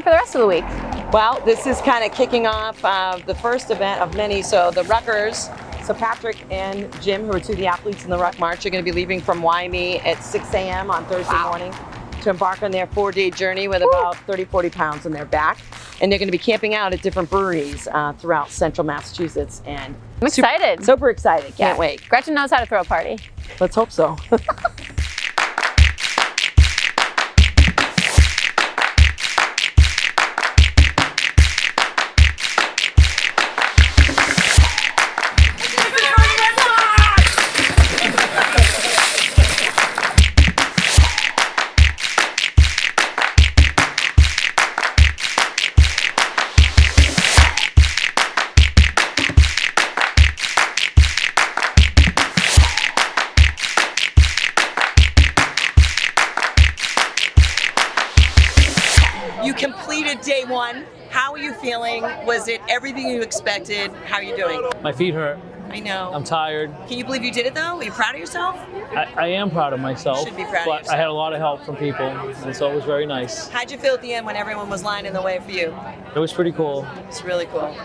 on for the rest of the week? Well, this is kind of kicking off the first event of many. So the Ruckers, so Patrick and Jim, who are two of the athletes in the Ruck March, are going to be leaving from Wyoming at 6 a.m. on Thursday morning to embark on their 4-day journey with about 30, 40 pounds on their back. And they're going to be camping out at different breweries throughout central Massachusetts. And I'm excited. Super excited. Can't wait. Gretchen knows how to throw a party. Let's hope so. You completed day one. How are you feeling? Was it everything you expected? How are you doing? My feet hurt. I know. I'm tired. Can you believe you did it though? Are you proud of yourself? I am proud of myself. You should be proud of but yourself. I had a lot of help from people, and so it was very nice. How'd you feel at the end when everyone was lining the way for you? It was pretty cool. It's really cool.